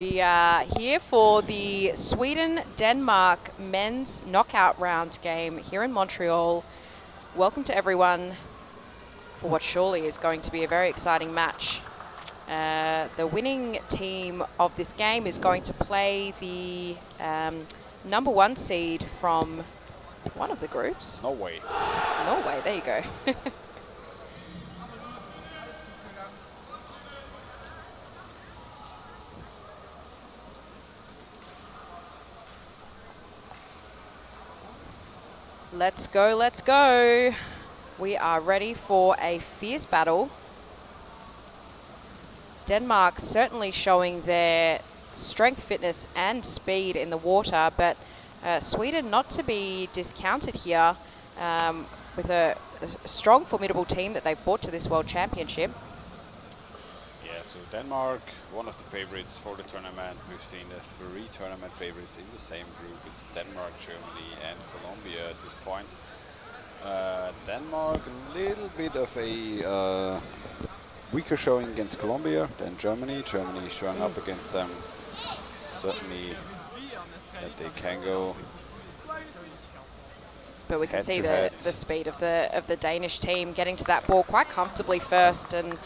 We are here for the Sweden-Denmark men's knockout round game here in Montreal. Welcome to everyone for what surely is going to be a very exciting match. The winning team of this game is going to play the #1 seed from one of the groups. Norway. Norway, there you go. Let's go, let's go. We are ready for a fierce battle. Denmark certainly showing their strength, fitness and speed in the water, but Sweden not to be discounted here with a strong, formidable team that they've brought to this World Championship. Yeah, so Denmark, one of the favorites for the tournament. We've seen the 3 tournament favorites in the same group. It's Denmark, Germany and Colombia at this point. Denmark, a little bit of a weaker showing against Colombia than Germany. Germany showing up against them. Certainly that they can go. But we can see the speed of the Danish team getting to that ball quite comfortably first, and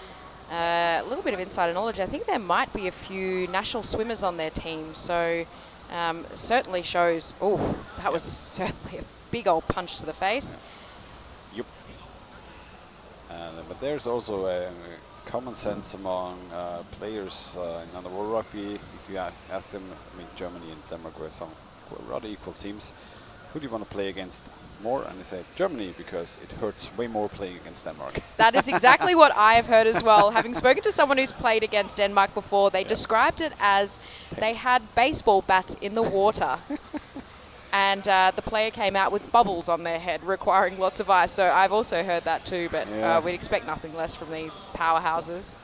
a little bit of insider knowledge. I think there might be a few national swimmers on their team, so certainly shows. Oh, that was certainly a big old punch to the face. Yep. But there's also a common sense among players in the World Rugby. If you ask them, I mean, Germany and Denmark were rather equal teams. Who do you want to play against more? And they say Germany, because it hurts way more playing against Denmark. That is exactly what I have heard as well. Having spoken to someone who's played against Denmark before, they described it as they had baseball bats in the water. And the player came out with bubbles on their head, requiring lots of ice. So I've also heard that too, but we'd expect nothing less from these powerhouses.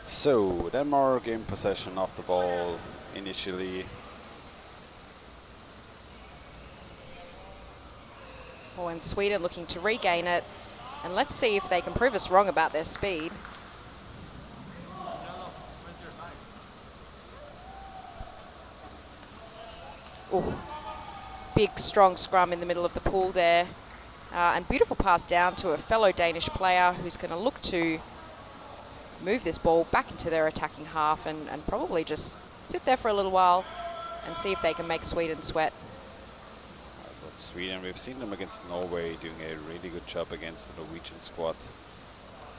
So Denmark in possession of the ball initially. Oh, and Sweden looking to regain it. And let's see if they can prove us wrong about their speed. Oh, big, strong scrum in the middle of the pool there. And beautiful pass down to a fellow Danish player who's going to look to move this ball back into their attacking half and probably just sit there for a little while and see if they can make Sweden sweat. Sweden, we've seen them against Norway doing a really good job against the Norwegian squad.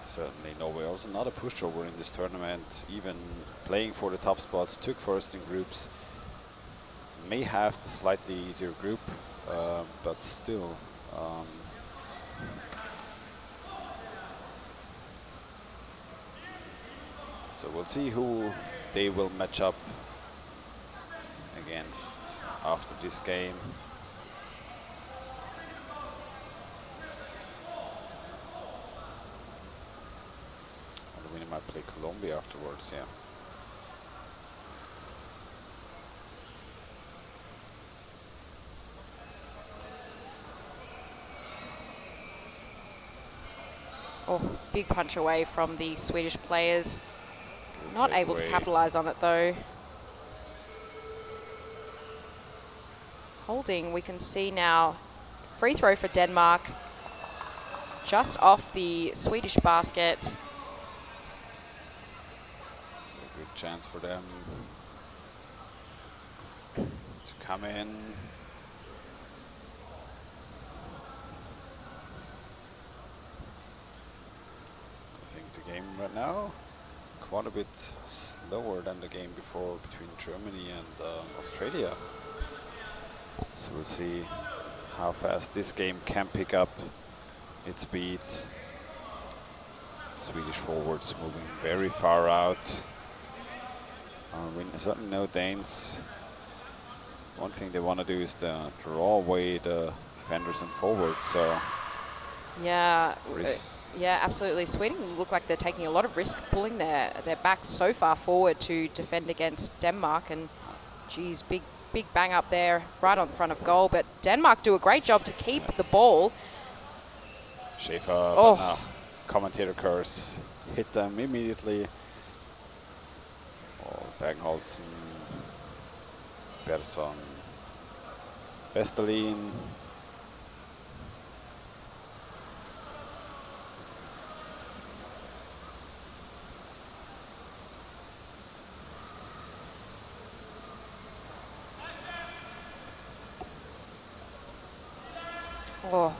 Certainly Norway also not a pushover in this tournament, even playing for the top spots, took first in groups. May have the slightly easier group, but still. So we'll see who they will match up against after this game. We might play Colombia afterwards, yeah. Oh, big punch away from the Swedish players. Not able to capitalize on it though. Holding, we can see now, free throw for Denmark. Just off the Swedish basket. Chance for them to come in. I think the game right now quite a bit slower than the game before between Germany and Australia. So we'll see how fast this game can pick up its speed. Swedish forwards moving very far out. We certainly know Danes. One thing they want to do is to draw away the defenders and forwards. So yeah, yeah, absolutely. Sweden look like they're taking a lot of risk, pulling their backs so far forward to defend against Denmark. And geez, big bang up there, right on front of goal. But Denmark do a great job to keep the ball. Schaefer, no, commentator curse, hit them immediately. Bergholtz Persson, Vestalin. Oh,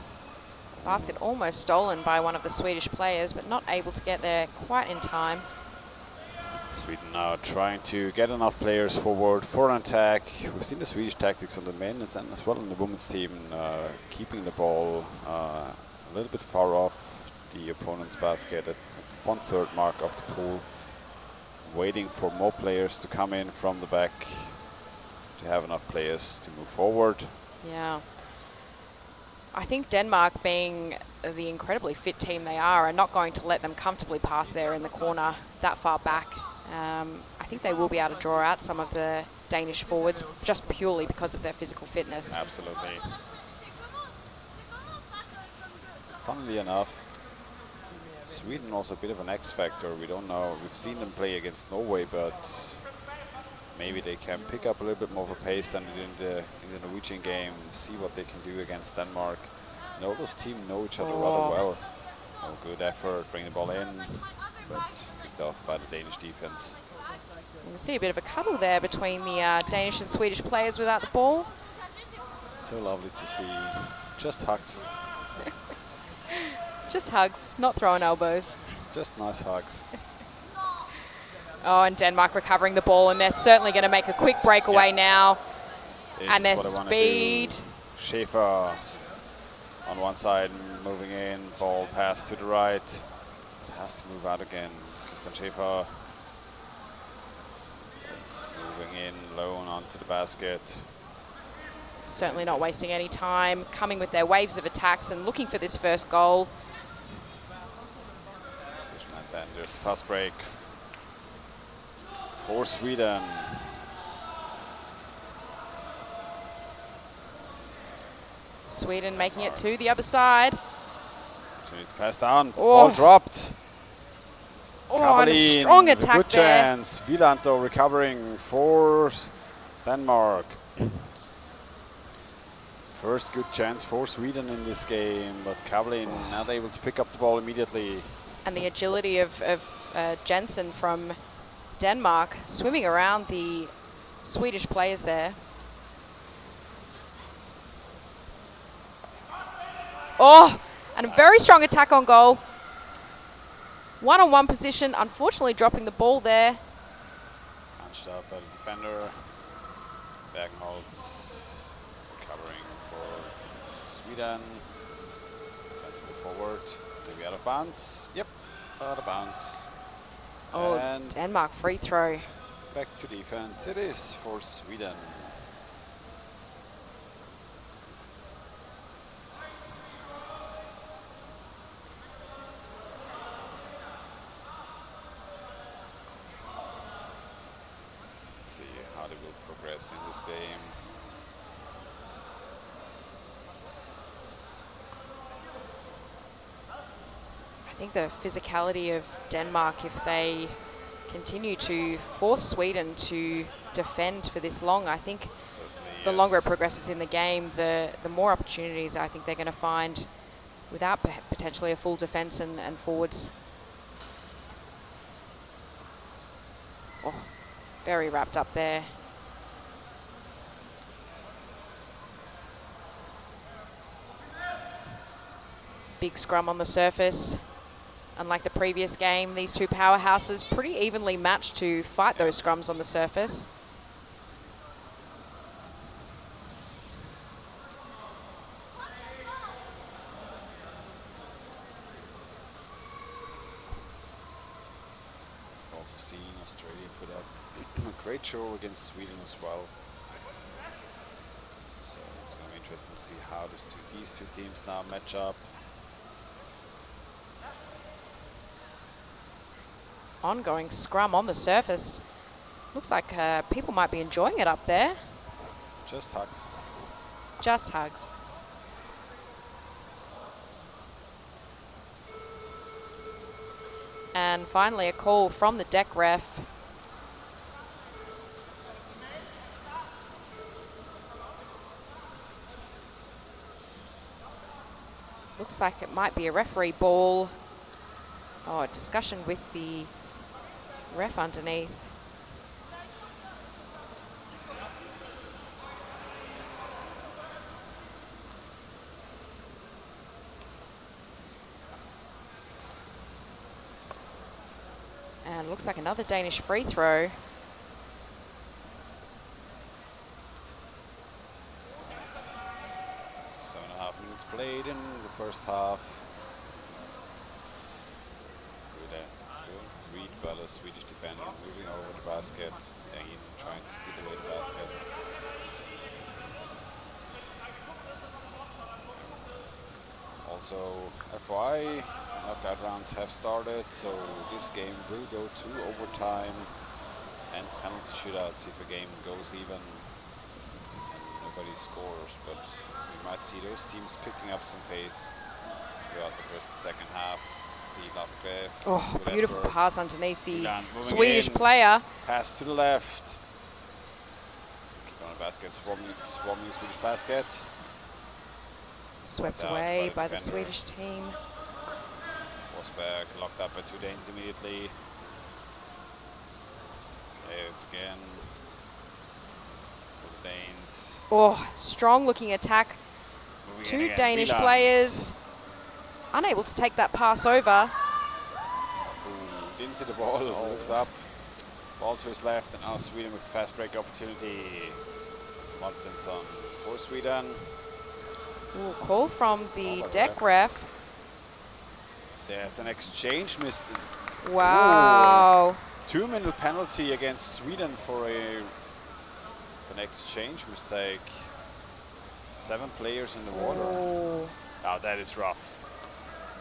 basket almost stolen by one of the Swedish players, but not able to get there quite in time. Sweden now trying to get enough players forward for an attack. We've seen the Swedish tactics on the men's and as well on the women's team, keeping the ball a little bit far off the opponent's basket at 1/3 mark of the pool, waiting for more players to come in from the back to have enough players to move forward. Yeah. I think Denmark, being the incredibly fit team they are not going to let them comfortably pass there in the corner that far back. I think they will be able to draw out some of the Danish forwards just purely because of their physical fitness. Absolutely. Funnily enough, Sweden also a bit of an X factor. We don't know. We've seen them play against Norway, but maybe they can pick up a little bit more of a pace than in the Norwegian game. See what they can do against Denmark. And all those teams know each other rather well. Oh, good effort, bring the ball in, but picked off by the Danish defense. You can see a bit of a cuddle there between the Danish and Swedish players without the ball. So lovely to see. Just hugs. Just hugs, not throwing elbows. Just nice hugs. Oh, and Denmark recovering the ball, and they're certainly going to make a quick breakaway now. And their speed. Schäfer on one side, moving in, ball pass to the right. It has to move out again. Christian Schäfer moving in, lone onto the basket. Certainly not wasting any time, coming with their waves of attacks and looking for this first goal. And then there's the fast break for Sweden. Sweden making it to the other side. Opportunity to pass down. Oh. Ball dropped. Oh, and a strong with a attack good there. chance. Wielanto recovering for Denmark. First good chance for Sweden in this game, but Kavelin not able to pick up the ball immediately. And the agility of Jensen from Denmark swimming around the Swedish players there. Oh, and a very strong attack on goal. One-on-one position, unfortunately dropping the ball there. Punched up by the defender. Bergholtz recovering for Sweden. Trying to go forward. Did we out of bounds? Yep, out of bounds. Oh, and Denmark free throw. back to defense. It is for Sweden. See how they will progress in this game. I think the physicality of Denmark, if they continue to force Sweden to defend for this long, I think Certainly, the yes. longer it progresses in the game, the more opportunities I think they're going to find without potentially a full defense and forwards. Oh, very wrapped up there. Big scrum on the surface. Unlike the previous game, these two powerhouses pretty evenly matched to fight those scrums on the surface. Also seen Australia put up a great show against Sweden as well. So it's going to be interesting to see how these two teams now match up. Ongoing scrum on the surface. Looks like people might be enjoying it up there. Just hugs. Just hugs. And finally a call from the deck ref. Looks like it might be a referee ball. Oh, discussion with the ref underneath. And looks like another Danish free throw. Seven and a half minutes played in the first half. Good read by the Swedish defender, moving over the basket, again trying to steal away the basket. Also, FYI, knockout rounds have started, so this game will go to overtime and penalty shootouts if a game goes even and nobody scores. But we might see those teams picking up some pace throughout the first and second half. See Laskve. Oh, beautiful effort. Pass underneath the Swedish in. player. Pass to the left. Keep on the basket, swarming the Swedish basket. Swept away by the Swedish team. Forsberg locked up by two Danes immediately. Again. For the Danes. Oh, strong looking attack. Two Danish players unable to take that pass over. Ooh, didn't see the ball, looked up. Ball to his left, and now Sweden with the fast break opportunity. Martinsson for Sweden. Ooh, call from the deck ref. There's an exchange missed. Wow. 2-minute penalty against Sweden for an exchange mistake. 7 players in the water. Ooh. Now that is rough.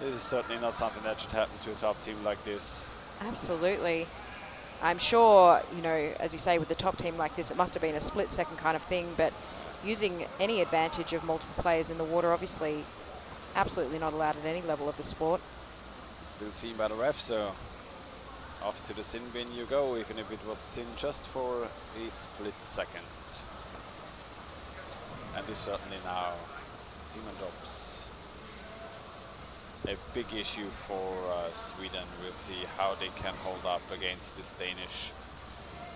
This is certainly not something that should happen to a top team like this. Absolutely. I'm sure, you know, as you say, with the top team like this, it must have been a split-second kind of thing, but using any advantage of multiple players in the water, obviously, absolutely not allowed at any level of the sport. Still seen by the ref, so off to the sin bin you go, even if it was sin just for a split second. And this certainly now Simon drops a big issue for Sweden. We'll see how they can hold up against this Danish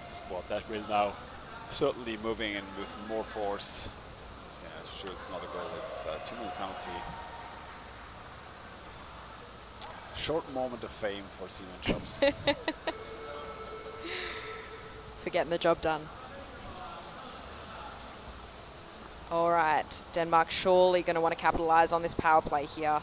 squad that will now certainly moving in with more force. Yeah, sure, it's not a goal, it's a 2-minute penalty. Short moment of fame for Simon Chops. For getting the job done. All right, Denmark surely going to want to capitalize on this power play here.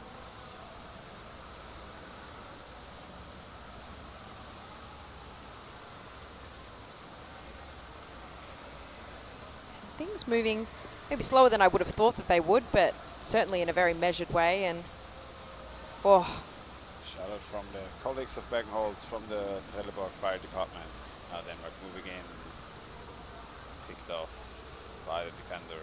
Things moving maybe slower than I would have thought that they would, but certainly in a very measured way. And oh. Shout out from the colleagues of Bergenholtz from the Trelleborg Fire Department. Now Denmark moving in, picked off by the defender.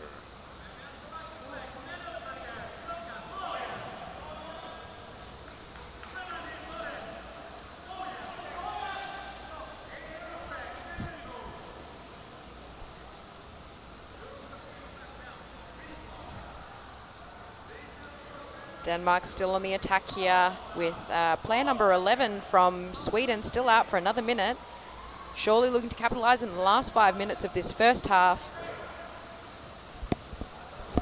Denmark still on the attack here with player number 11 from Sweden still out for another minute. Surely looking to capitalize in the last 5 minutes of this first half.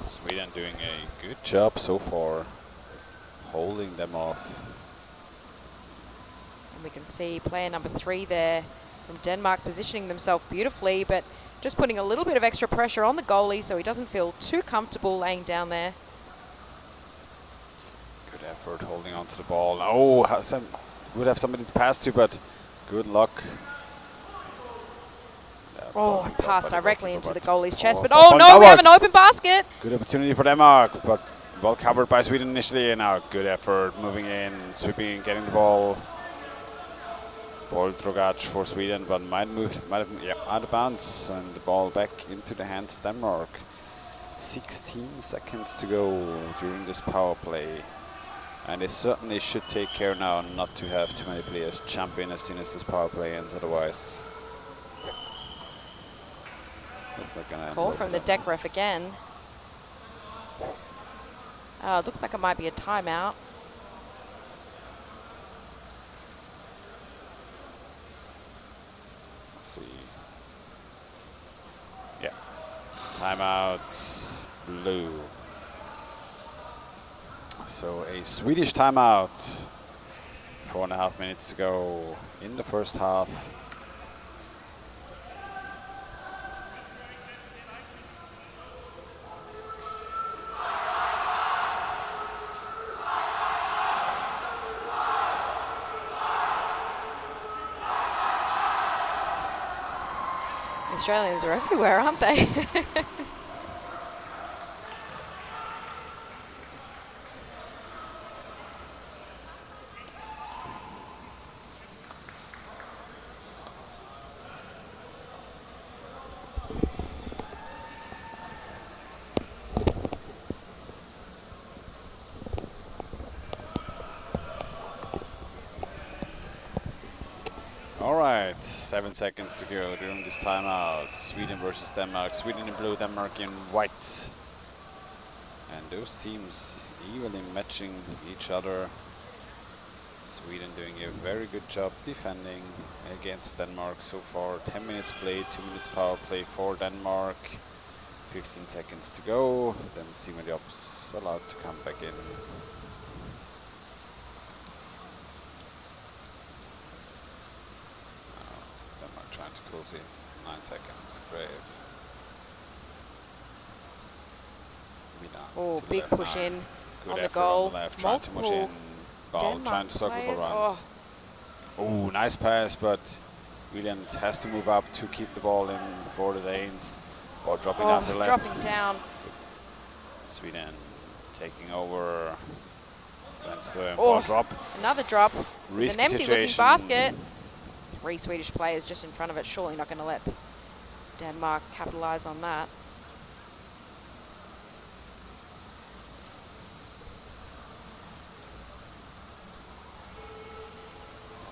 Sweden doing a good job so far, holding them off. And we can see player number 3 there from Denmark positioning themselves beautifully, but just putting a little bit of extra pressure on the goalie so he doesn't feel too comfortable laying down there. Good effort holding on to the ball. Oh, would have somebody to pass to, but good luck. Oh, passed directly into the goalie's chest, but oh no, we have an open basket. Good opportunity for Denmark, but well covered by Sweden initially, and now good effort moving in, sweeping, getting the ball. Ball Drogac for Sweden, but might have out of bounds, and the ball back into the hands of Denmark. 16 seconds to go during this power play. And they certainly should take care now not to have too many players jump in as soon as this power play ends, otherwise. That's not gonna call from the deck ref again. Looks like it might be a timeout. Let's see. Yeah. Timeout blue. So a Swedish timeout. 4.5 minutes to go in the first half. The Australians are everywhere, aren't they? All right, 7 seconds to go during this timeout. Sweden versus Denmark. Sweden in blue, Denmark in white. And those teams evenly matching each other. Sweden doing a very good job defending against Denmark so far. 10 minutes played, 2 minutes power play for Denmark. 15 seconds to go. Then Simon Jobs allowed to come back in. Trying to close in. 9 seconds. Brave. Oh, big push in on the effort goal. on the left, trying to push in. Ball, trying to circle players. around. Oh, nice pass, but Wieland has to move up to keep the ball in before the Danes. Ball dropping down to the left. Dropping down. Sweden taking over. Oh, ball drop. Another drop. Risky An empty looking situation. basket. 3 Swedish players just in front of it. Surely not going to let Denmark capitalise on that.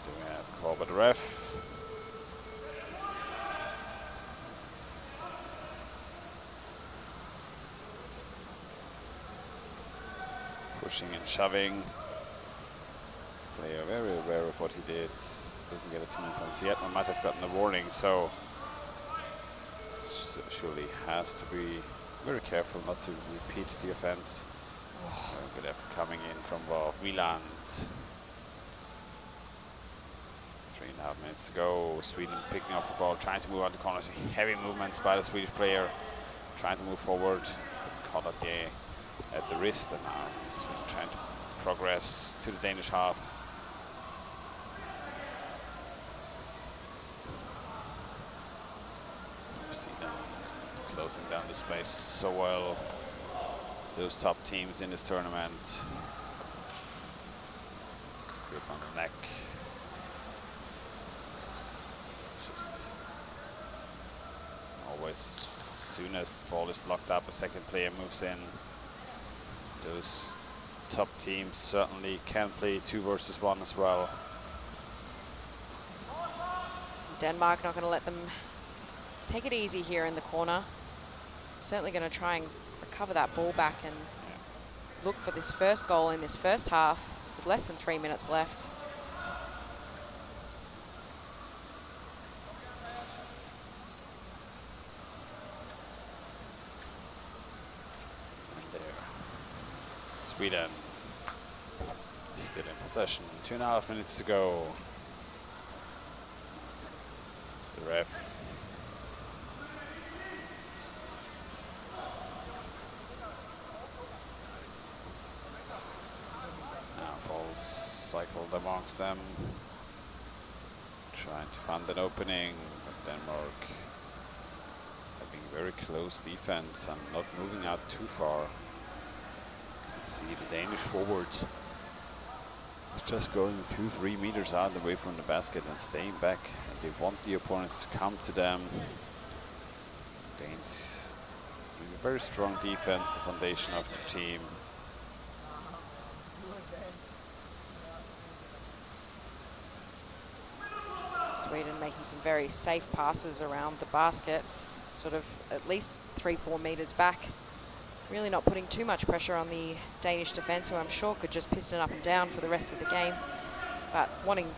Doing a call by the ref. Pushing and shoving. Player very aware of what he did. Doesn't get a 2 points yet. We might have gotten a warning, so surely has to be very careful not to repeat the offense. Good effort coming in from Wieland. 3.5 minutes to go. Sweden picking off the ball, trying to move out the corners. Heavy movements by the Swedish player, trying to move forward. Caught at the wrist, and now Sweden trying to progress to the Danish half. See them closing down the space so well. Those top teams in this tournament. Grip on the neck. Just always, as soon as the ball is locked up, a second player moves in. Those top teams certainly can play 2 versus 1 as well. Denmark not going to let them take it easy here in the corner. Certainly going to try and recover that ball back and look for this first goal in this first half with less than 3 minutes left. And there, Sweden still in possession. 2.5 minutes to go. The ref. Cycled amongst them, trying to find an opening, but Denmark having very close defense and not moving out too far. You can see the Danish forwards just going 2-3 meters out away from the basket and staying back, and they want the opponents to come to them. Danes doing a very strong defense, the foundation of the team. Sweden making some very safe passes around the basket, sort of at least 3-4 meters back. Really not putting too much pressure on the Danish defence, who I'm sure could just piston up and down for the rest of the game. But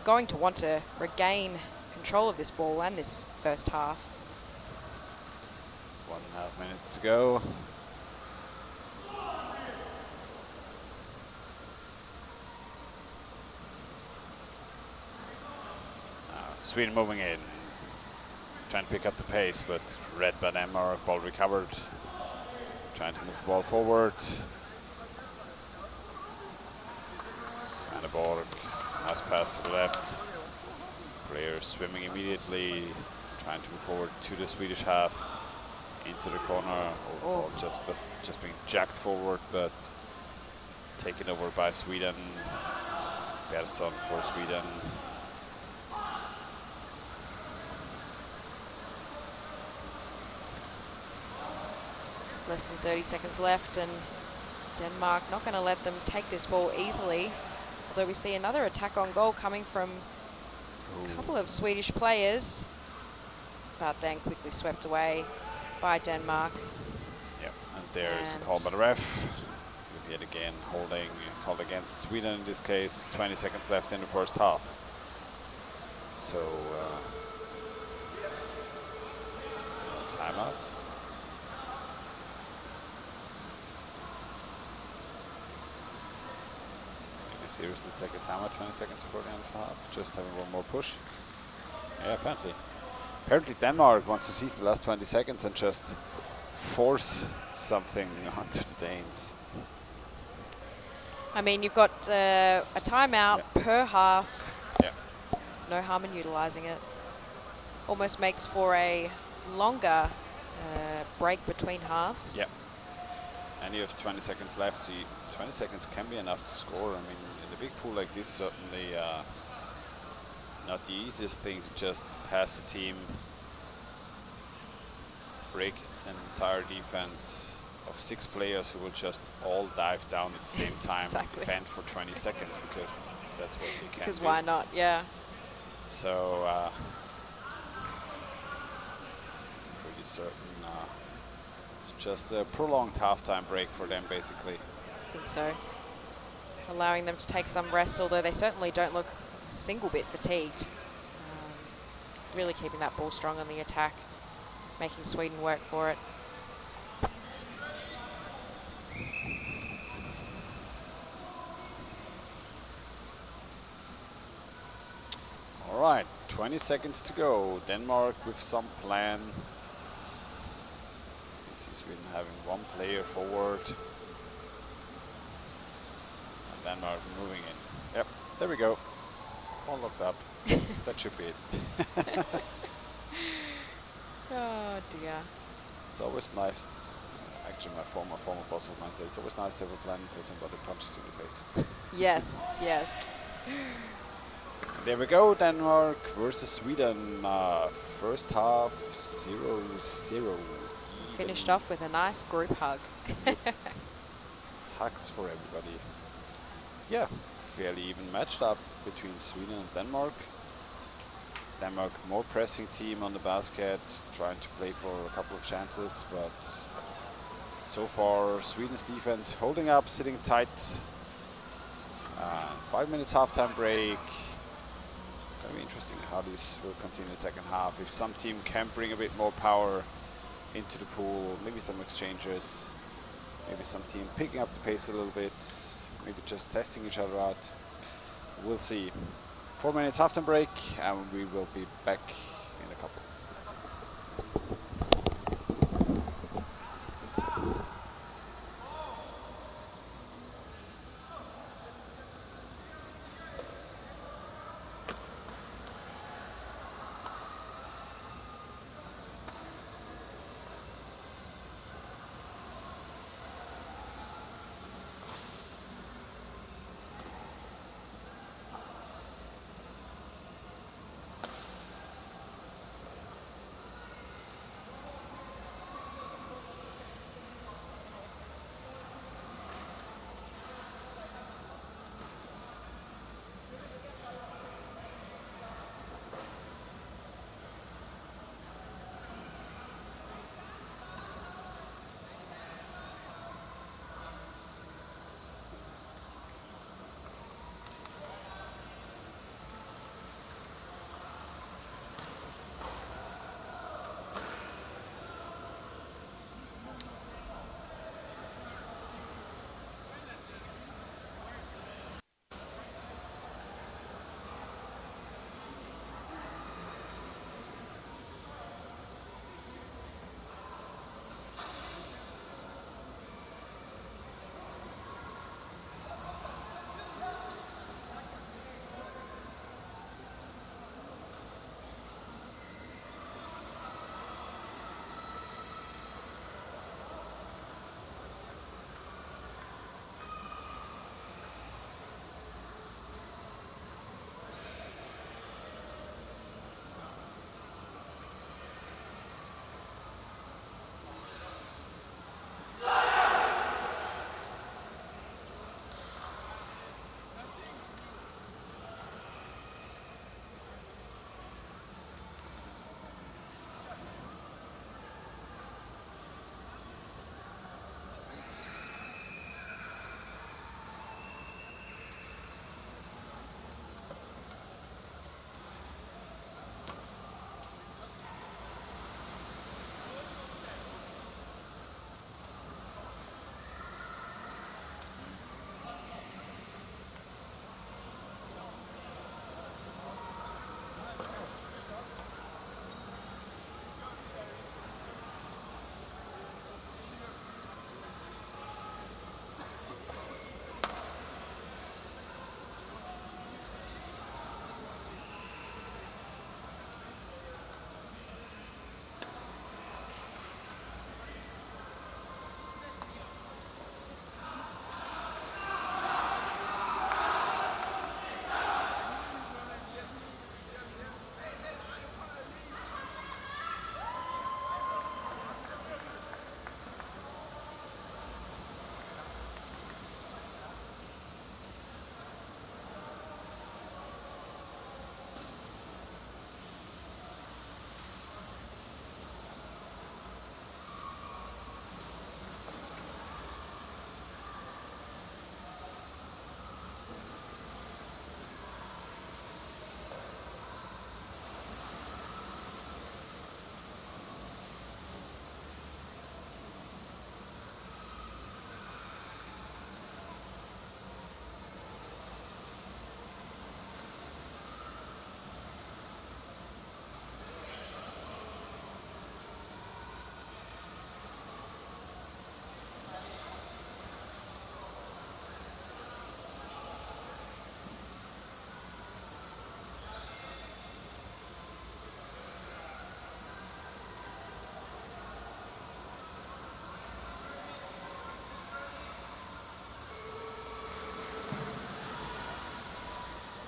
going to want to regain control of this ball and this first half. 1.5 minutes to go. Sweden moving in, trying to pick up the pace, but read by Denmark, ball recovered, trying to move the ball forward. Svanneborg, nice pass to the left. Player swimming immediately, trying to move forward to the Swedish half, into the corner. Ball just being jacked forward, but taken over by Sweden. Persson for Sweden. Less than 30 seconds left, and Denmark not going to let them take this ball easily. Although we see another attack on goal coming from a couple of Swedish players, but then quickly swept away by Denmark. Yep, and there's a call by the ref. Yet again, holding called against Sweden in this case. 20 seconds left in the first half. So, timeout. Seriously take a timeout 20 seconds before the end of the half, just having one more push. Yeah, apparently. Apparently Denmark wants to seize the last 20 seconds and just force something onto the Danes. I mean, you've got a timeout per half. Yeah. There's no harm in utilising it. Almost makes for a longer break between halves. Yeah. And you have 20 seconds left, so 20 seconds can be enough to score. I mean, in a big pool like this, certainly not the easiest thing to just pass a team, break an entire defense of 6 players who will just all dive down at the same time Exactly. and defend for 20 seconds, because that's what they can do. Because why not, yeah. So, pretty certain it's just a prolonged halftime break for them, basically. I think so. Allowing them to take some rest, although they certainly don't look a single bit fatigued. Really keeping that ball strong on the attack, making Sweden work for it. All right, 20 seconds to go. Denmark with some plan. You see Sweden having one player forward. And Denmark moving in. Yep, there we go. All locked up. That should be it. Oh dear. It's always nice. Actually, my former boss of mine said it's always nice to have a plan until somebody punches you in the face. Yes, yes. There we go, Denmark versus Sweden. First half, 0-0. Finished off with a nice group hug. Hugs for everybody. Yeah, fairly even matched up between Sweden and Denmark. Denmark more pressing team on the basket, trying to play for a couple of chances, but so far Sweden's defense holding up, sitting tight. 5 minutes halftime break. Gonna be interesting how this will continue the second half. If some team can bring a bit more power into the pool, maybe some exchanges, maybe some team picking up the pace a little bit, maybe just testing each other out. We'll see. 4 minutes halftime break, and we will be back in a couple.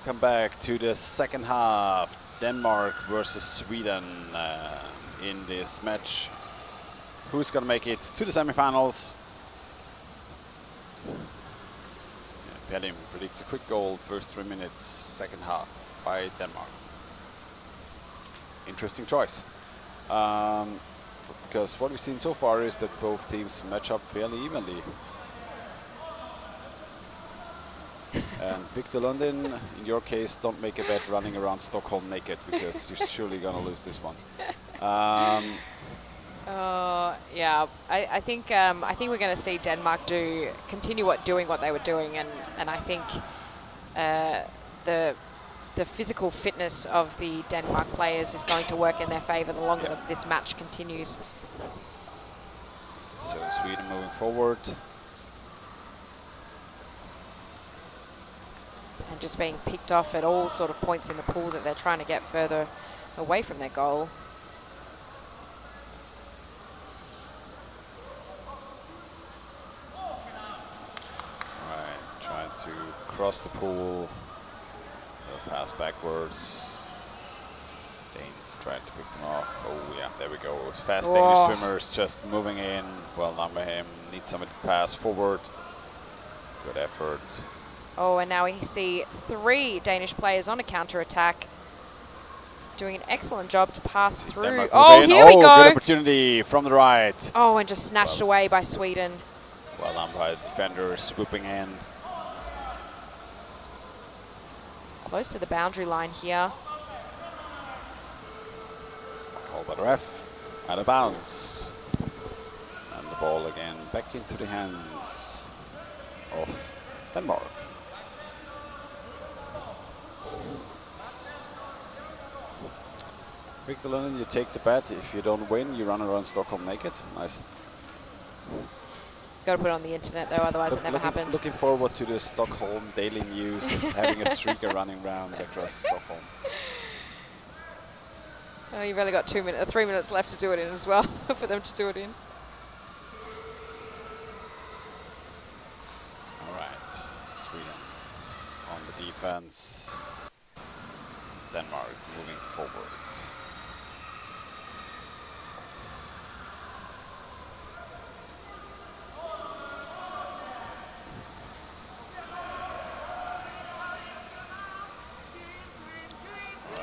welcome back to the second half. Denmark versus Sweden in this match. Who's gonna make it to the semifinals? Pedim predicts a quick goal first 3 minutes, second half by Denmark. Interesting choice. Because what we've seen so far is that both teams match up fairly evenly. And Victor Lundin, in your case, don't make a bet running around Stockholm naked, because you're surely gonna lose this one. Yeah, I think we're going to see Denmark continue doing what they were doing, and I think the physical fitness of the Denmark players is going to work in their favour the longer that this match continues. So Sweden moving forward. And just being picked off at all sort of points in the pool that they're trying to get further away from their goal. Right, trying to cross the pool, pass backwards. Danes trying to pick them off. Oh yeah, there we go. It was fast Danish swimmers just moving in. Well done by him. Need somebody to pass forward. Good effort. Oh, and now we see 3 Danish players on a counter-attack, doing an excellent job to pass through. Oh, here we go. Good opportunity from the right. Oh, and just snatched away by Sweden. Well done by the defender, swooping in. Close to the boundary line here. Called by the ref. Out of bounds. And the ball again back into the hands of Denmark. Victor Lundin, you take the bet. If you don't win, you run around Stockholm naked. Nice. Got to put it on the internet though, otherwise it never happened. Looking forward to the Stockholm Daily News having a streaker running around across Stockholm. Oh, you've only got 3 minutes left to do it in as well, for them to do it in. All right, Sweden on the defense. Denmark moving forward.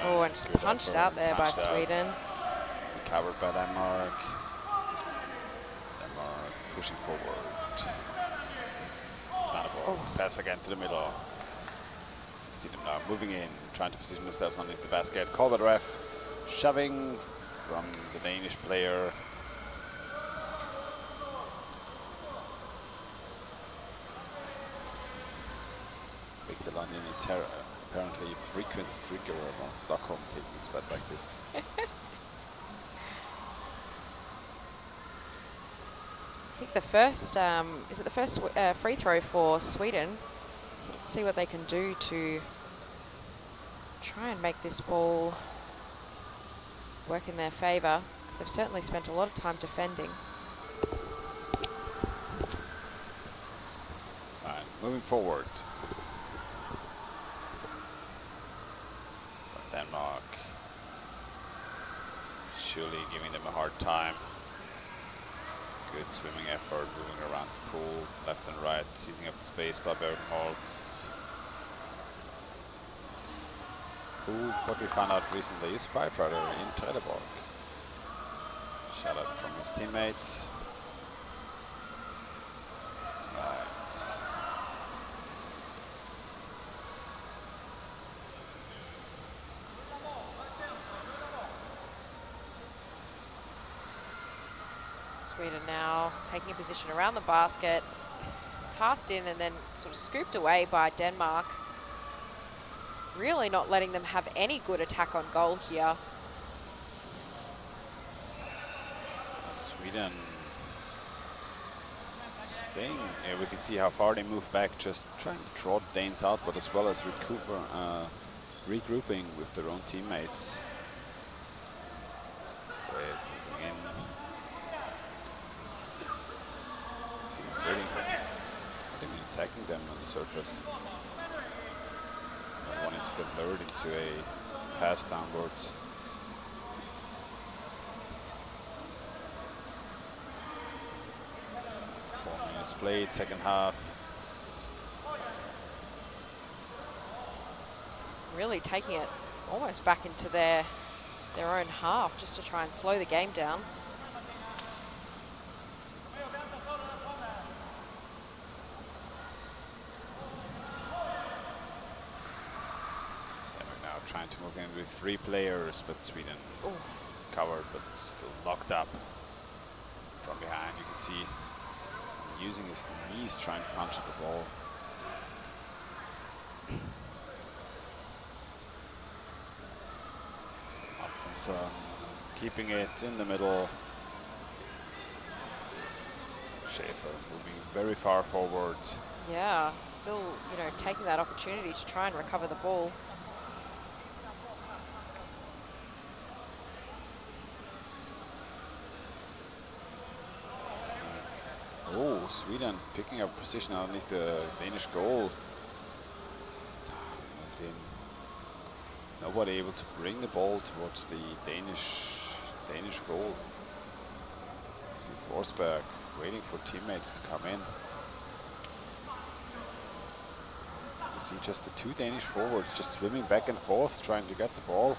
Oh, and just punched out there by Sweden. Recovered by Denmark. Denmark pushing forward. Svanneborg, pass again to the middle. See them now moving in, trying to position themselves underneath the basket. Call by the ref. Shoving from the Danish player. Victor Lundin in terror. Apparently a frequent streaker around Stockholm taking a spot like this. I think the first, is it the first free throw for Sweden? So let's see what they can do to try and make this ball work in their favour, because they've certainly spent a lot of time defending. Right, moving forward. Denmark surely giving them a hard time. Good swimming effort, moving around the pool, left and right, seizing up the space by Bergenholt. Who, what we found out recently, is firefighter in Trelleborg. Shout out from his teammates. Right. Sweden now taking a position around the basket, passed in and then sort of scooped away by Denmark. Really not letting them have any good attack on goal here. Sweden staying. Yeah, we can see how far they move back, just trying to draw the Danes out, but as well as regrouping with their own teammates. Moving in. Attacking them on the surface. wanting to get lured into a pass downwards. 4 minutes played, second half. Really taking it almost back into their own half just to try and slow the game down. Now trying to move in with 3 players, but Sweden covered, but still locked up from behind. You can see using his knees trying to punch at the ball. Keeping it in the middle. Schaefer moving very far forward. Yeah, still, you know, taking that opportunity to try and recover the ball. Oh, Sweden picking up position underneath the Danish goal. Moved in. Nobody able to bring the ball towards the Danish goal. See Forsberg waiting for teammates to come in. You see just the 2 Danish forwards just swimming back and forth trying to get the ball.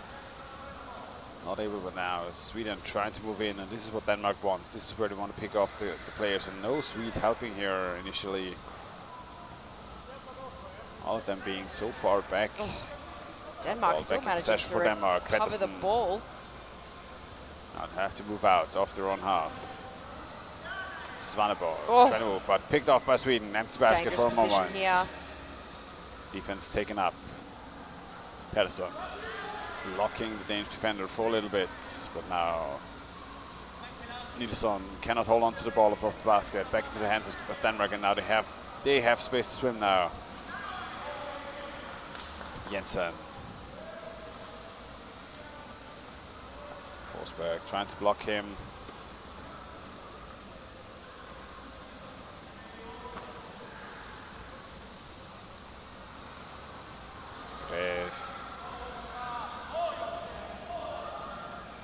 Not able, but now Sweden trying to move in, and this is what Denmark wants. This is where they want to pick off the players, and no Swede helping here initially. All of them being so far back. Oh. Denmark still managing to recover the ball. Now they have to move out off their own half. Svaneborg trying to move, but picked off by Sweden. Empty basket for a moment. Here. Defense taken up. Pedersen blocking the Danish defender for a little bit, but now Nilsson cannot hold on to the ball above the basket. Back into the hands of Denmark, and now they have space to swim now. Jensen. Forsberg trying to block him.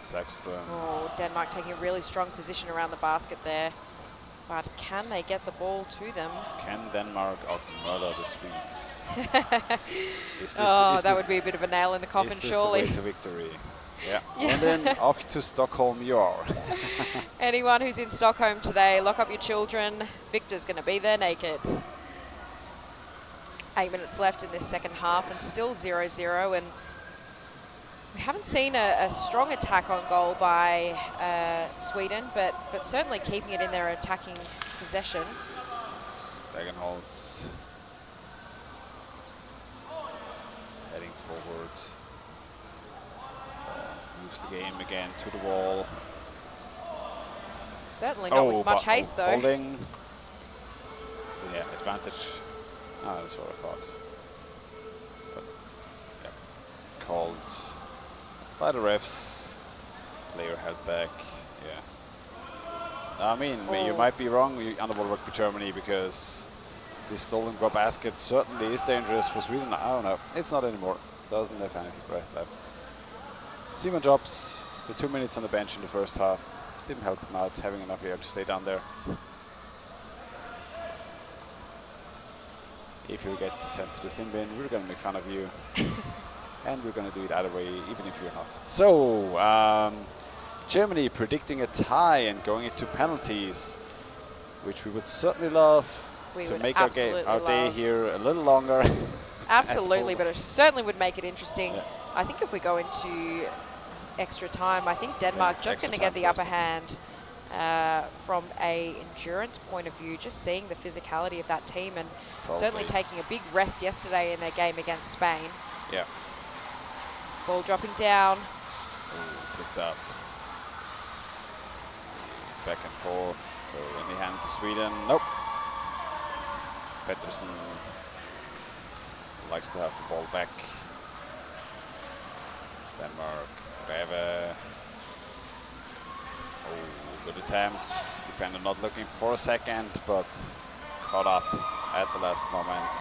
Saxton. Oh, Denmark taking a really strong position around the basket there. But can they get the ball to them? Can Denmark outmurder the Swedes? That would be a bit of a nail in the coffin, surely. Is this the way to victory? Yeah. And then off to Stockholm you are. Anyone who's in Stockholm today, lock up your children. Victor's going to be there naked. 8 minutes left in this second half and still 0-0. And we haven't seen a strong attack on goal by Sweden, but certainly keeping it in their attacking possession. Bagenholtz heading forward. Moves the game again to the wall. Certainly not with much haste, though. Holding. Yeah, advantage. Ah, that's what I thought. But, yeah, called by the refs. Player held back. Yeah. I mean, you might be wrong, Underball Rugby Germany, because this stolen goal basket certainly is dangerous for Sweden. I don't know. It's not anymore. Doesn't have any breath left. Simon drops the 2 minutes on the bench in the first half. Didn't help him out having enough air to stay down there. If you get sent to the sin bin, we're going to make fun of you. And we're going to do it either way, even if you're not. So, Germany predicting a tie and going into penalties, which we would certainly love to make our day here a little longer. Absolutely, but it certainly would make it interesting. Yeah. I think if we go into extra time, I think Denmark's just going to get the upper hand from a endurance point of view, just seeing the physicality of that team, and certainly taking a big rest yesterday in their game against Spain. Yeah. Ball dropping down. Ooh, picked up. Back and forth. So in the hands of Sweden. Nope. Pettersson likes to have the ball back. Denmark. Greve. Oh, good attempts. Defender not looking for a second, but caught up at the last moment.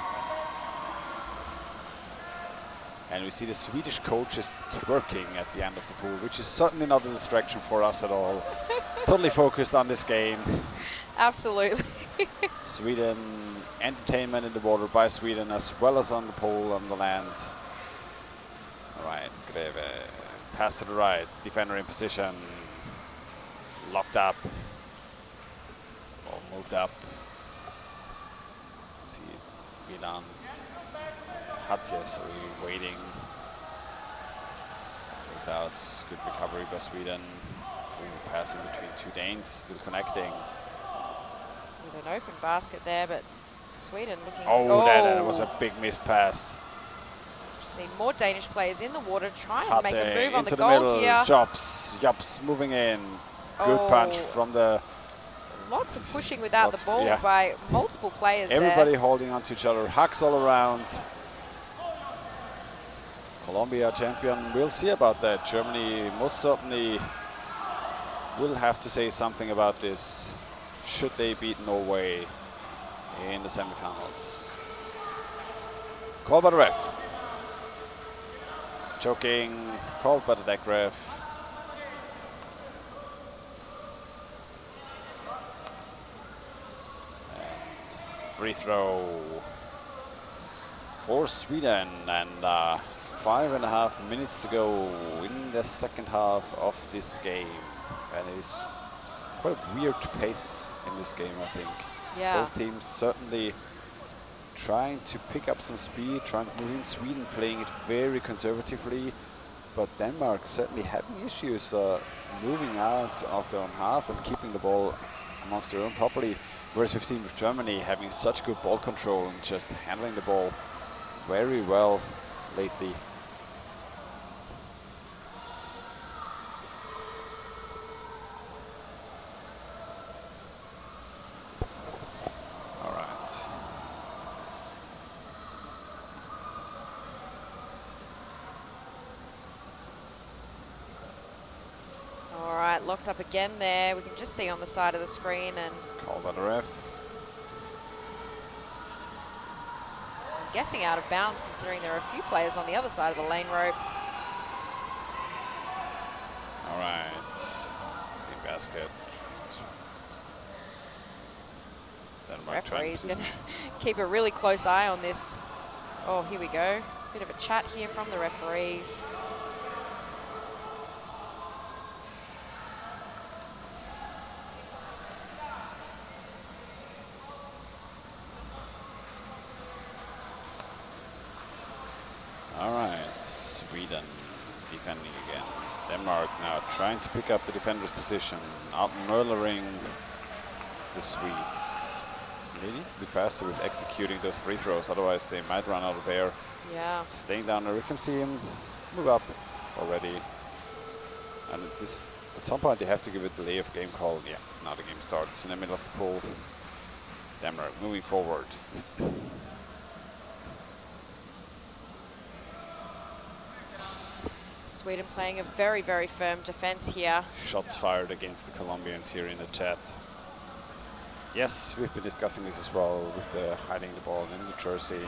And we see the Swedish coaches twerking at the end of the pool, which is certainly not a distraction for us at all. Totally focused on this game. Absolutely. Sweden, entertainment in the water by Sweden, as well as on the pole, on the land. All right, Greve, pass to the right, defender in position, locked up, ball moved up. Let's see, Milan, Hatje, sorry, waiting. Without good recovery by Sweden. Ooh, passing between two Danes, still connecting. With an open basket there, but Sweden looking... Oh, that was a big missed pass. Seen more Danish players in the water try and Hatte make a move on the into goal middle, here. Jops moving in. Good punch from the... Lots of pushing without the ball by multiple players. Everybody holding on to each other, hugs all around. Colombia champion, we'll see about that. Germany most certainly will have to say something about this should they beat Norway in the semifinals. Called by the ref. Choking, called by the deck ref. And free throw for Sweden, and 5.5 minutes to go in the second half of this game. And it is quite a weird pace in this game, I think. Yeah. Both teams certainly trying to pick up some speed, trying to move in. Sweden playing it very conservatively, but Denmark certainly having issues moving out of their own half and keeping the ball amongst their own properly. Whereas we've seen with Germany having such good ball control and just handling the ball very well lately. Locked up again there. We can just see on the side of the screen, and called by the ref. I'm guessing out of bounds, considering there are a few players on the other side of the lane rope. All right, see basket. Referee's going to keep a really close eye on this. Oh, here we go. Bit of a chat here from the referees. All right, Sweden defending again. Denmark now trying to pick up the defender's position, out-murdering the Swedes. They need to be faster with executing those free throws, otherwise they might run out of air. Yeah. Staying down there, we can see him move up already. And at some point they have to give a delay of game call. Yeah, now the game starts in the middle of the pool. Denmark moving forward. Sweden playing a very, very firm defense here. Shots fired against the Colombians here in the chat. Yes, we've been discussing this as well with the hiding the ball in New Jersey.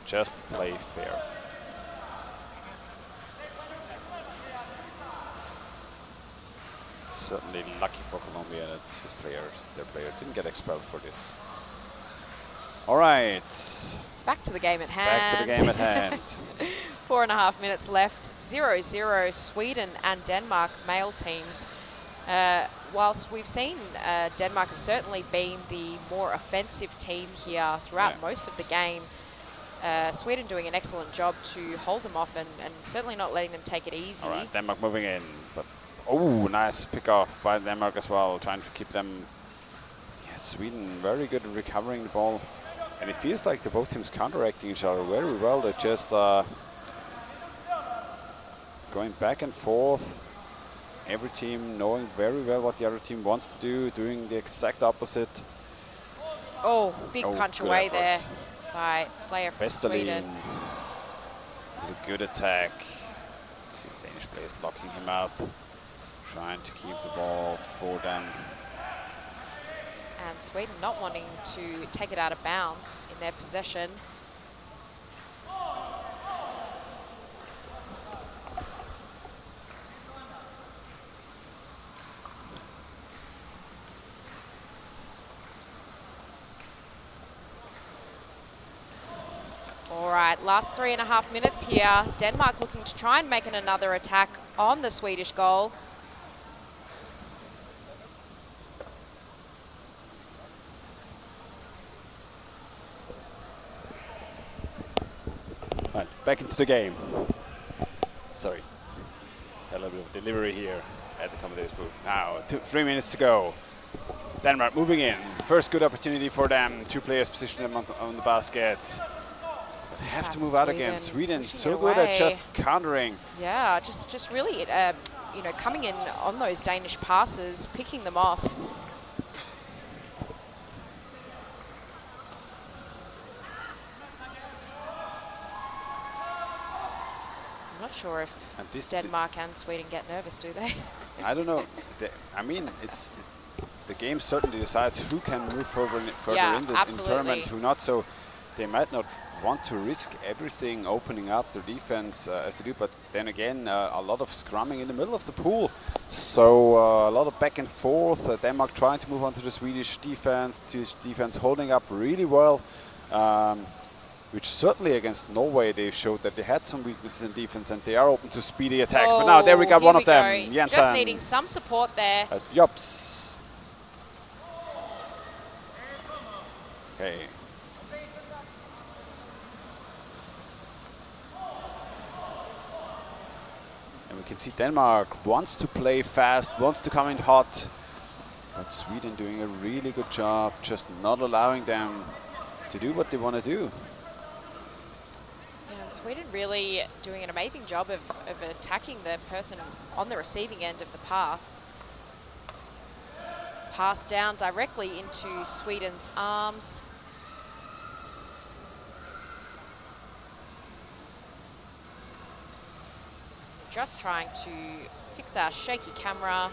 Just play fair. Certainly lucky for Colombia that their player didn't get expelled for this. All right. Back to the game at hand. Back to the game at hand. 4.5 minutes left. 0-0 Sweden and Denmark male teams. Whilst we've seen Denmark have certainly been the more offensive team here throughout most of the game, Sweden doing an excellent job to hold them off and certainly not letting them take it easy. All right, Denmark moving in, but oh, nice pick off by Denmark as well, trying to keep them. Yeah, Sweden very good at recovering the ball, and it feels like the both teams counteracting each other very well. They're just going back and forth. Every team knowing very well what the other team wants to do, doing the exact opposite. Oh, big punch away effort there by player from Sweden. With a good attack. See the Danish players locking him up, trying to keep the ball for them. And Sweden not wanting to take it out of bounds in their possession. right, last 3.5 minutes here. Denmark looking to try and make another attack on the Swedish goal. Right, back into the game. Sorry, a little bit of delivery here at the commentator's booth. Now, 3 minutes to go. Denmark moving in. First good opportunity for them. 2 players position them on the basket. But they have to move out again. Sweden so good at just countering. Yeah, just really, you know, coming in on those Danish passes, picking them off. I'm not sure if Denmark and Sweden get nervous, do they? I don't know. I mean, the game certainly decides who can move further in the tournament, who not. So they might not want to risk everything opening up their defense as they do, but then again, a lot of scrumming in the middle of the pool. So a lot of back and forth. Denmark trying to move on to the Swedish defense. Holding up really well. Which certainly against Norway, they showed that they had some weaknesses in defense and they are open to speedy attacks. But now there we got one of them, Jensen. Just needing some support there. Jops. Okay. And we can see Denmark wants to play fast, wants to come in hot. But Sweden doing a really good job, just not allowing them to do what they want to do. Sweden really doing an amazing job of attacking the person on the receiving end of the pass. Pass down directly into Sweden's arms. Just trying to fix our shaky camera.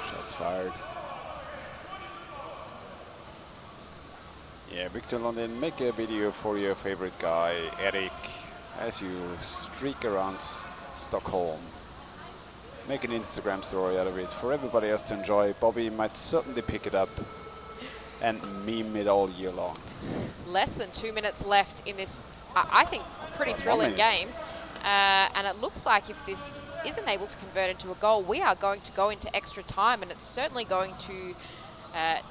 Shots fired. Yeah, Victor London, make a video for your favorite guy, Eric, as you streak around Stockholm. Make an Instagram story out of it for everybody else to enjoy. Bobby might certainly pick it up and meme it all year long. Less than 2 minutes left in this, I think, pretty thrilling game. And it looks like if this isn't able to convert into a goal, we are going to go into extra time, and it's certainly going to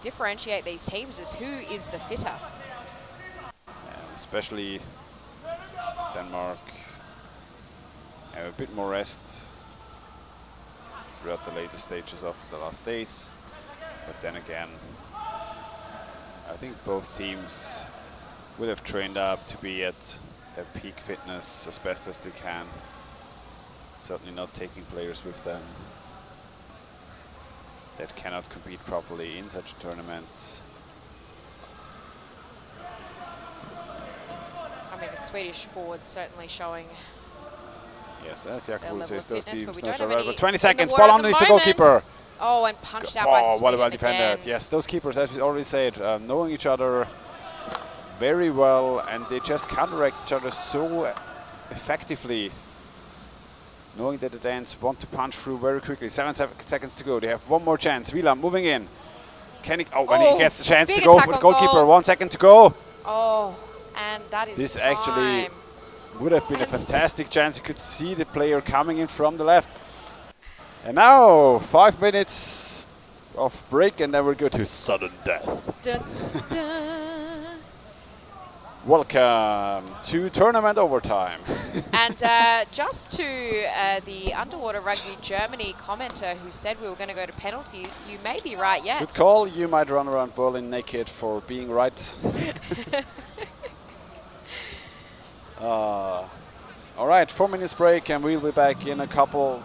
differentiate these teams as who is the fitter. And especially Denmark have a bit more rest throughout the later stages of the last days. But then again, I think both teams will have trained up to be at their peak fitness as best as they can. Certainly not taking players with them that cannot compete properly in such a tournament. I mean, the Swedish forwards certainly showing. Yes, as Jakob says, those fitness, teams but not but 20 seconds, ball underneath the goalkeeper. Oh, and punched out by Sweden what about defender? Yes, those keepers, as we already said, knowing each other very well, and they just counteract each other so effectively. Knowing that the Danes want to punch through very quickly. 7 seconds to go. They have one more chance. Wieland moving in. Can he? Oh, and he gets the chance to go for the goalkeeper. Goal. 1 second to go. Oh, and that is this time. Actually would have been a fantastic chance. You could see the player coming in from the left. And now 5 minutes of break, and then we'll go to sudden death. Dun, dun, dun. Welcome to tournament overtime. And just to the Underwater Rugby Germany commenter who said we were going to go to penalties, you may be right yet. Good call. You might run around Berlin naked for being right. All right, 4 minutes break, and we'll be back in a couple.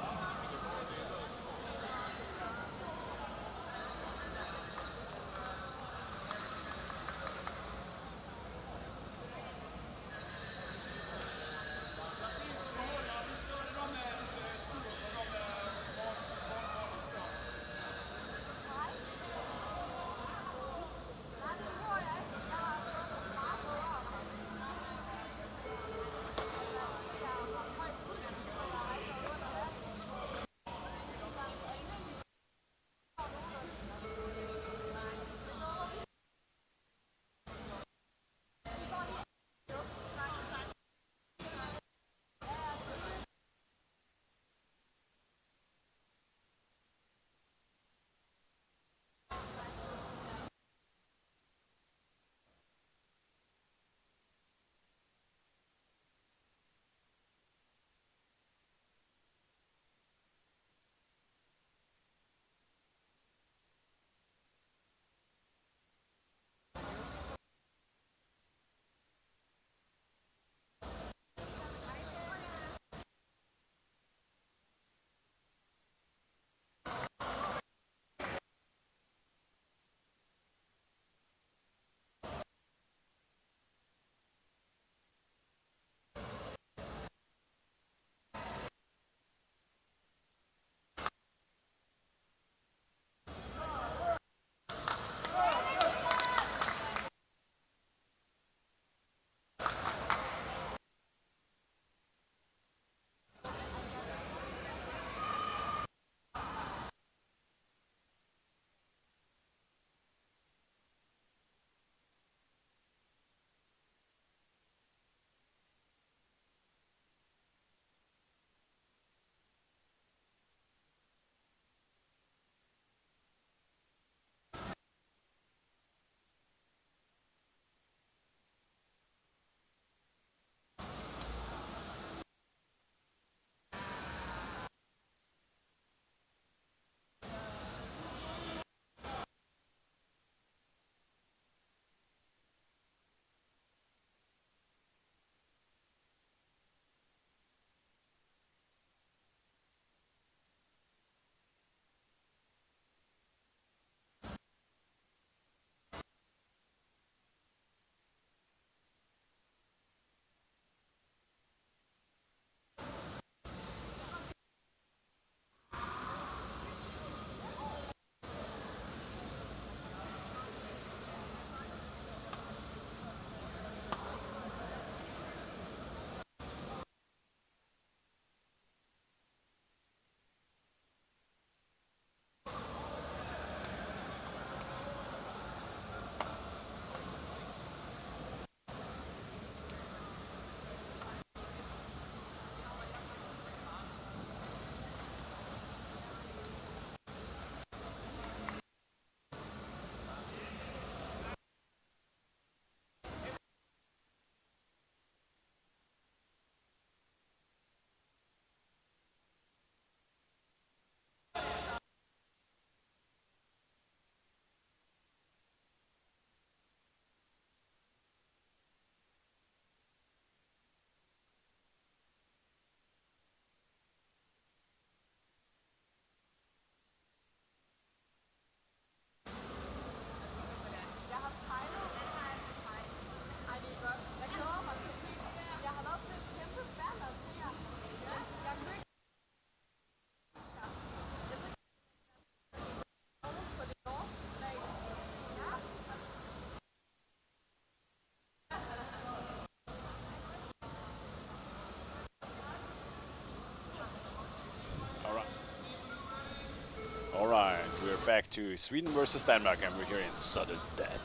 back to Sweden versus Denmark, and we're here in sudden death.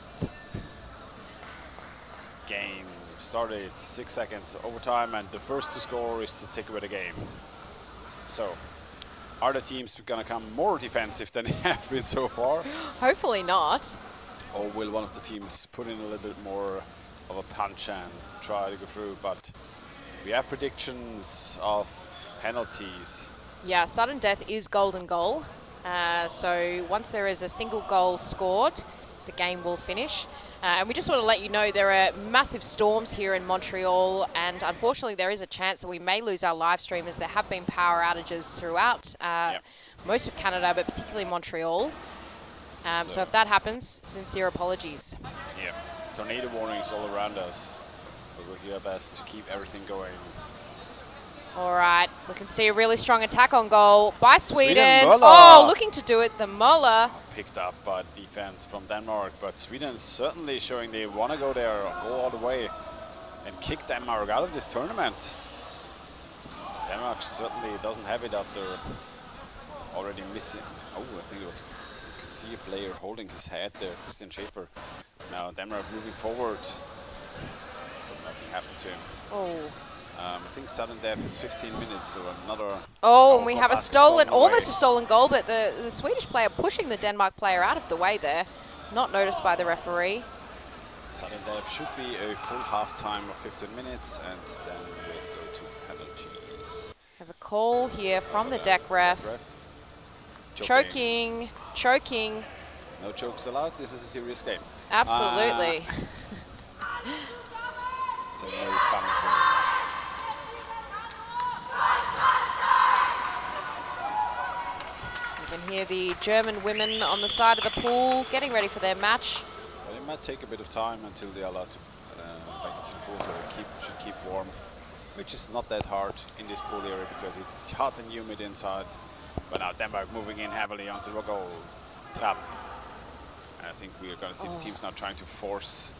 Game started 6 seconds overtime, and the first to score is to take away the game. So, are the teams going to come more defensive than they have been so far? Hopefully not. Or will one of the teams put in a little bit more of a punch and try to go through? But we have predictions of penalties. Yeah, sudden death is golden goal. So once there is a single goal scored, the game will finish. And we just want to let you know there are massive storms here in Montreal, and unfortunately there is a chance that we may lose our live stream, as there have been power outages throughout most of Canada, but particularly Montreal. So if that happens, sincere apologies. Yeah, tornado warnings all around us. But we'll do our best to keep everything going. All right, we can see a really strong attack on goal by Sweden. Muller. Oh, looking to do it, the Muller. Picked up by defense from Denmark, but Sweden is certainly showing they want to go there, go all the way, and kick Denmark out of this tournament. Denmark certainly doesn't have it after already missing. Oh, I think it was. You could see a player holding his head there, Christian Schaefer. Now Denmark moving forward, but nothing happened to him. Oh. I think sudden death is 15 minutes, so another. Oh, and we have a stolen, almost a stolen goal, but the Swedish player pushing the Denmark player out of the way there. Not noticed by the referee. Sudden death should be a full half time of 15 minutes, and then we'll go to penalties. Have a call here from the deck ref. Choking. No jokes allowed. This is a serious game. Absolutely. It's a very fun thing. You can hear the German women on the side of the pool getting ready for their match. Well, it might take a bit of time until they are allowed to back into the pool. So should keep warm, which is not that hard in this pool area because it's hot and humid inside. But now Denmark moving in heavily onto the goal trap. And I think we are going to see the teams now trying to force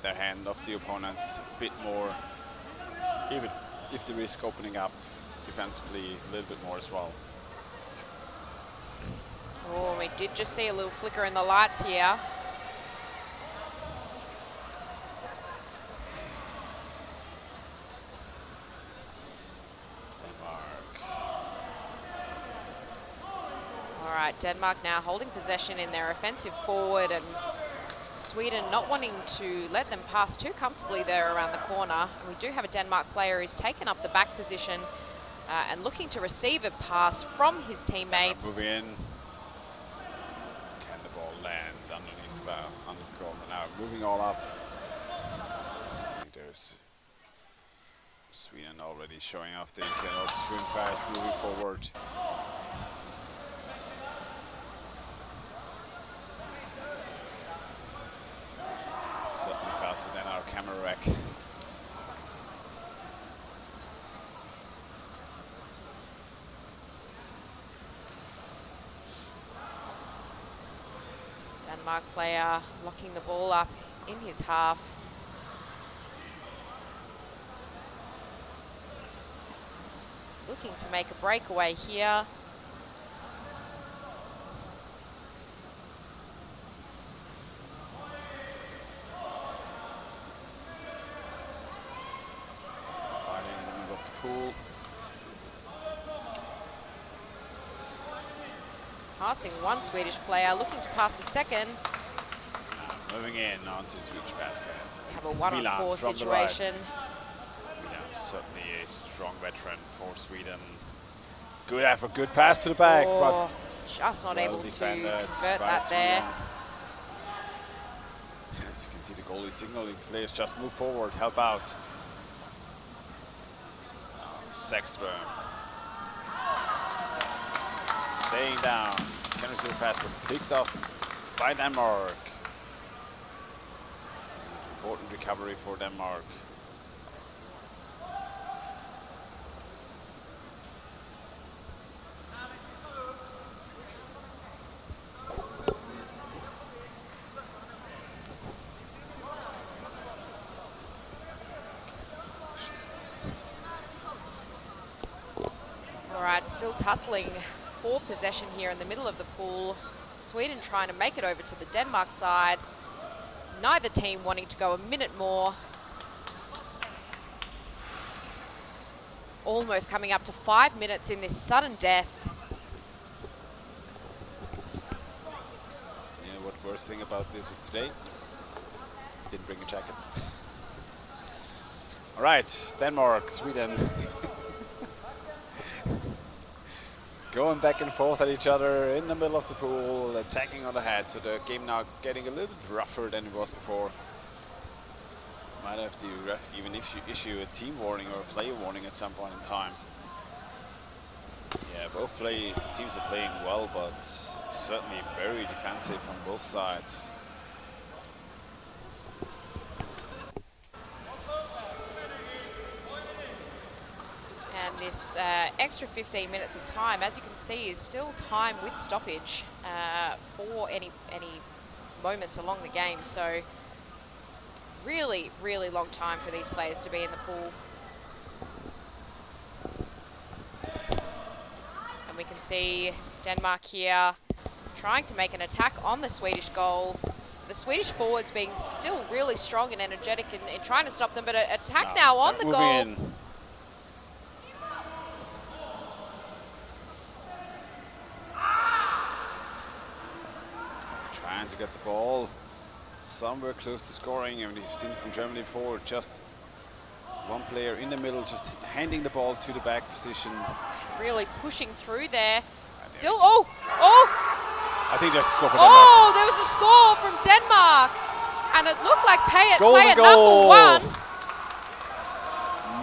their hand off the opponents a bit more, even if the risk opening up defensively a little bit more as well. Oh, we did just see a little flicker in the lights here. All right, Denmark now holding possession in their offensive forward, and Sweden not wanting to let them pass too comfortably there around the corner. And we do have a Denmark player who's taken up the back position and looking to receive a pass from his teammates. Move in. Can the ball land underneath the goal? Now moving all up. I think there's Sweden already showing off they can also swim fast, moving forward. Certainly faster than our camera rack. Denmark player locking the ball up in his half. Looking to make a breakaway here. Fighting in the middle of the pool. Passing one Swedish player, looking to pass the second. Moving in onto the Swedish basket. We have a 1-on-4 situation. Milan, certainly a strong veteran for Sweden. Good effort, good pass to the back, but just not able to convert by that there. As you can see, the goalie signaling the players just move forward, help out. Sextra staying down. Can receive a pass, but picked up by Denmark. Important recovery for Denmark. All right, still tussling for possession here in the middle of the pool. Sweden trying to make it over to the Denmark side. Neither team wanting to go a minute more. Almost coming up to 5 minutes in this sudden death. Yeah, what worst thing about this is today, didn't bring a jacket. All right, Denmark, Sweden. Going back and forth at each other in the middle of the pool, attacking on the head. So the game now getting a little bit rougher than it was before. Might have to ref even issue a team warning or a player warning at some point in time. Yeah, both teams are playing well, but certainly very defensive on both sides. And this extra 15 minutes of time, as you can see, is still time with stoppage for any moments along the game. So really, really long time for these players to be in the pool. And we can see Denmark here trying to make an attack on the Swedish goal. The Swedish forwards being still really strong and energetic in trying to stop them, but an attack now on the goal. In. Trying to get the ball somewhere close to scoring, and we've seen it from Germany before, just one player in the middle just handing the ball to the back position. Really pushing through there. Still, I think there's a score for Denmark. Oh, there was a score from Denmark. And it looked like player number 1.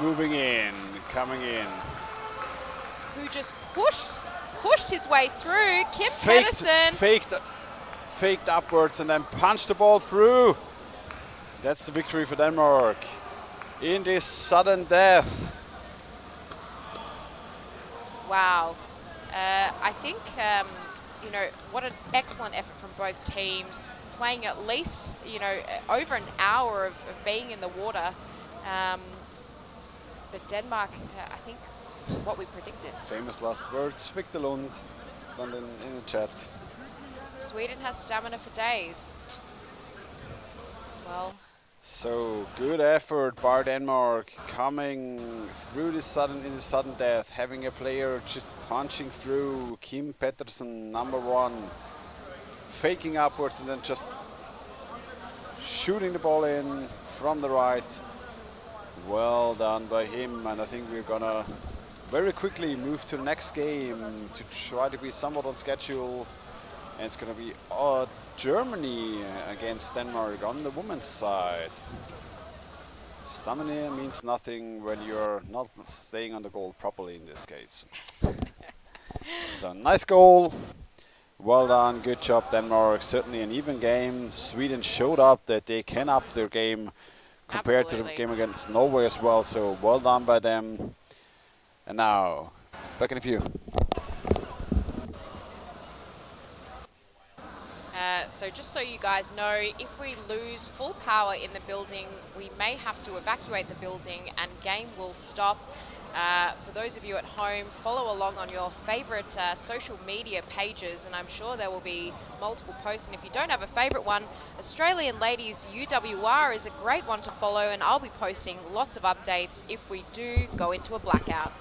Moving in, coming in. Who just pushed his way through. Kim Pedersen. Faked upwards and then punched the ball through. That's the victory for Denmark in this sudden death. Wow. I think, you know, what an excellent effort from both teams, playing at least, you know, over an hour of being in the water. But Denmark, I think, what we predicted. Famous last words, Victor Lund, London in the chat. Sweden has stamina for days. Well. So good effort by Denmark, coming through this sudden death, having a player just punching through. Kim Pedersen, number 1, faking upwards and then just shooting the ball in from the right. Well done by him, and I think we're gonna very quickly move to the next game to try to be somewhat on schedule. And it's going to be Germany against Denmark on the women's side. Stamina means nothing when you're not staying on the goal properly in this case. So nice goal. Well done. Good job, Denmark. Certainly an even game. Sweden showed up that they can up their game compared to the game against Norway as well. So well done by them. And now, back in a few. So just so you guys know, if we lose full power in the building, we may have to evacuate the building and game will stop. For those of you at home, follow along on your favorite social media pages, and I'm sure there will be multiple posts. And if you don't have a favorite one, Australian Ladies UWR is a great one to follow, and I'll be posting lots of updates if we do go into a blackout.